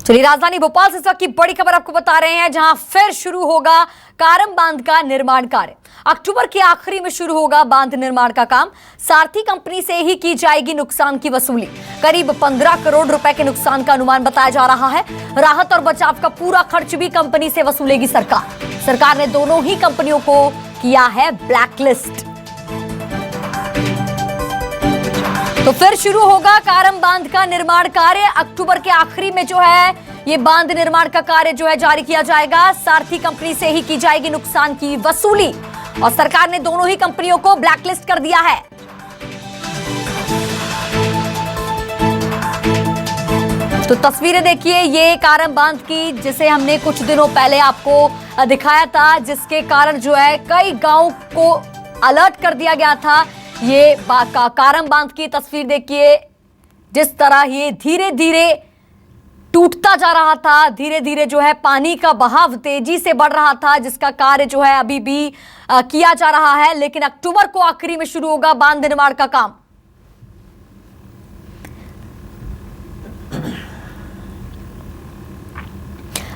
चलिए राजधानी भोपाल से इस वक्त की बड़ी खबर आपको बता रहे हैं, जहां फिर शुरू होगा कारम बांध का निर्माण कार्य। अक्टूबर के आखिरी में शुरू होगा बांध निर्माण का काम। सारथी कंपनी से ही की जाएगी नुकसान की वसूली। करीब 15 करोड़ रुपए के नुकसान का अनुमान बताया जा रहा है। राहत और बचाव का पूरा खर्च भी कंपनी से वसूलेगी सरकार। सरकार ने दोनों ही कंपनियों को किया है ब्लैकलिस्ट। तो फिर शुरू होगा कारम बांध का निर्माण कार्य। अक्टूबर के आखिरी में जो है ये बांध निर्माण का कार्य जो है जारी किया जाएगा। सारथी कंपनी से ही की जाएगी नुकसान की वसूली और सरकार ने दोनों ही कंपनियों को ब्लैकलिस्ट कर दिया है। तो तस्वीरें देखिए ये कारम बांध की, जिसे हमने कुछ दिनों पहले आपको दिखाया था, जिसके कारण जो है कई गांव को अलर्ट कर दिया गया था। ये कारम बांध की तस्वीर देखिए, जिस तरह ये धीरे धीरे टूटता जा रहा था, धीरे धीरे जो है पानी का बहाव तेजी से बढ़ रहा था, जिसका कार्य जो है अभी भी किया जा रहा है। लेकिन अक्टूबर को आखिरी में शुरू होगा बांध निर्माण का काम।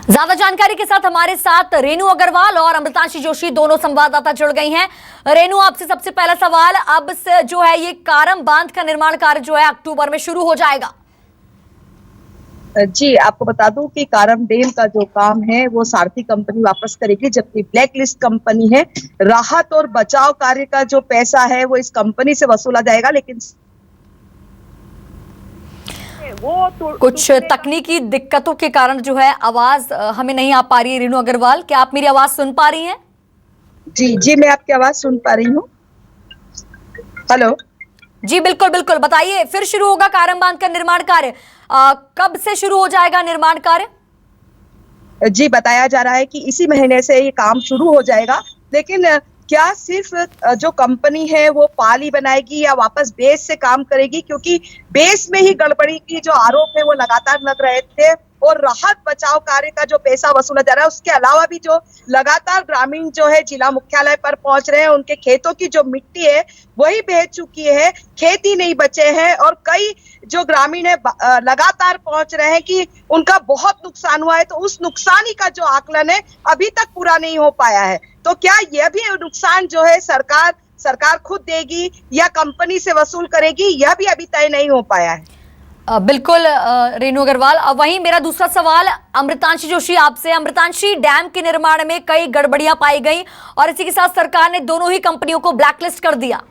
ज्यादा जानकारी के साथ हमारे साथ रेणु अग्रवाल और अमृतांशी जोशी दोनों संवाददाता जुड़ गई हैं। रेणु, आपसे सबसे पहला सवाल, अब से जो है ये कारम बांध का निर्माण कार्य जो है अक्टूबर में शुरू हो जाएगा। जी, आपको बता दूं कि कारम डैम का जो काम है वो सारथी कंपनी वापस करेगी, जबकि ब्लैक लिस्ट कंपनी है। राहत और बचाव कार्य का जो पैसा है वो इस कंपनी से वसूला जाएगा। लेकिन वो तो कुछ तकनीकी दिक्कतों के कारण जो है आवाज हमें नहीं आ पा रही है। रेणु अग्रवाल, क्या आप मेरी आवाज सुन पा रही हैं? जी, मैं आपकी आवाज सुन पा रही हूँ। हेलो जी, बिल्कुल बिल्कुल, बताइए। फिर शुरू होगा कारम बांध का निर्माण कार्य, कब से शुरू हो जाएगा निर्माण कार्य? जी, बताया जा रहा है कि इसी महीने से ये काम शुरू हो जाएगा। लेकिन क्या सिर्फ जो कंपनी है वो पाली बनाएगी या वापस बेस से काम करेगी, क्योंकि बेस में ही गड़बड़ी की जो आरोप है वो लगातार लग रहे थे। और राहत बचाव कार्य का जो पैसा वसूला जा रहा है, उसके अलावा भी जो लगातार ग्रामीण जो है जिला मुख्यालय पर पहुंच रहे हैं, उनके खेतों की जो मिट्टी है वही बह चुकी है, खेत ही नहीं बचे हैं। और कई जो ग्रामीण है लगातार पहुंच रहे हैं कि उनका बहुत नुकसान हुआ है। तो उस नुकसानी का जो आकलन है अभी तक पूरा नहीं हो पाया है। तो क्या यह भी नुकसान जो है सरकार खुद देगी या कंपनी से वसूल करेगी, यह भी अभी तय नहीं हो पाया है। बिल्कुल रेणु अग्रवाल। वहीं मेरा दूसरा सवाल अमृतांशी जोशी आपसे। अमृतांशी, डैम के निर्माण में कई गड़बड़ियां पाई गई और इसी के साथ सरकार ने दोनों ही कंपनियों को ब्लैकलिस्ट कर दिया।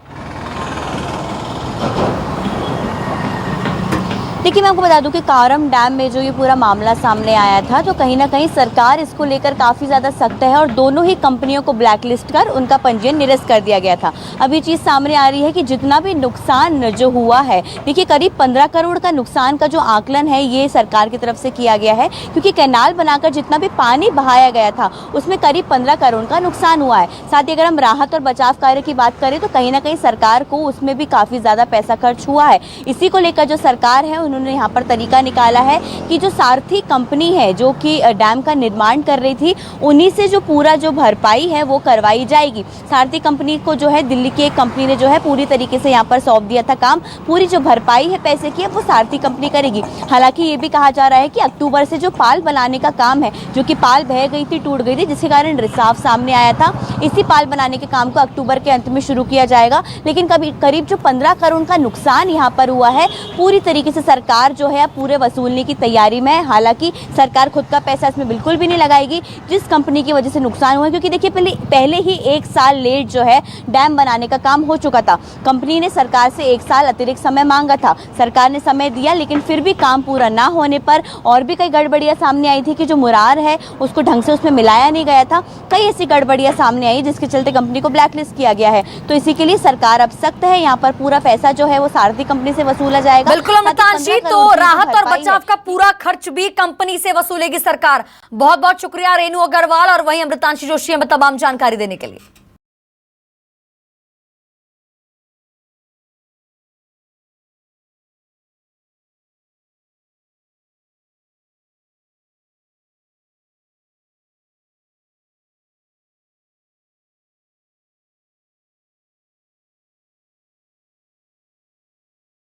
देखिए, मैं आपको बता दूं कि कारम डैम में जो ये पूरा मामला सामने आया था, तो कहीं ना कहीं सरकार इसको लेकर काफ़ी ज़्यादा सख्त है और दोनों ही कंपनियों को ब्लैकलिस्ट कर उनका पंजीयन निरस्त कर दिया गया था। अब ये चीज़ सामने आ रही है कि जितना भी नुकसान जो हुआ है, देखिए करीब 15 करोड़ का नुकसान का जो आकलन है ये सरकार की तरफ से किया गया है, क्योंकि कैनाल बनाकर जितना भी पानी बहाया गया था उसमें करीब 15 करोड़ का नुकसान हुआ है। साथ ही अगर हम राहत और बचाव कार्य की बात करें तो कहीं ना कहीं सरकार को उसमें भी काफ़ी ज़्यादा पैसा खर्च हुआ है। इसी को लेकर जो सरकार है उन्होंने यहाँ पर तरीका निकाला है कि जो सारथी कंपनी है जो कि डैम का निर्माण कर रही थी, उन्हीं से जो पूरा जो भरपाई है वो करवाई जाएगी। सारथी कंपनी को जो है दिल्ली की एक कंपनी ने जो है पूरी तरीके से यहाँ पर सौंप दिया था काम। पूरी जो भरपाई है पैसे की वो सारथी कंपनी करेगी। हालांकि ये भी कहा जा रहा है कि अक्टूबर से जो पाल बनाने का काम है, जो कि पाल बह गई थी, टूट गई थी, जिसके कारण रिसाव सामने आया था, इसी पाल बनाने के काम को अक्टूबर के अंत में शुरू किया जाएगा। लेकिन करीब जो 15 करोड़ का नुकसान यहाँ पर हुआ है, पूरी तरीके से सरकार जो है पूरे वसूलने की तैयारी में है। हालांकि सरकार खुद का पैसा इसमें बिल्कुल भी नहीं लगाएगी जिस कंपनी की वजह से नुकसान हुआ है, क्योंकि देखिए पहले ही 1 साल लेट जो है डैम बनाने का काम हो चुका था। कंपनी ने सरकार से 1 साल अतिरिक्त समय मांगा था, सरकार ने समय दिया, लेकिन फिर भी काम पूरा ना होने पर और भी कई गड़बड़ियां सामने आई थी कि जो मुरार है उसको ढंग से उसमें मिलाया नहीं गया था। कई ऐसी गड़बड़ियां सामने आई जिसके चलते कंपनी को ब्लैकलिस्ट किया गया है। तो इसी के लिए सरकार अब सख्त है, यहाँ पर पूरा पैसा जो है वो सारथी कंपनी से वसूला जाएगा। बिल्कुल अमृतांशी, तो राहत और बचाव का पूरा खर्च भी कंपनी से वसूलेगी सरकार। बहुत बहुत शुक्रिया रेणु अग्रवाल और वहीं अमृतांशी जोशी हमें तमाम जानकारी देने के लिए।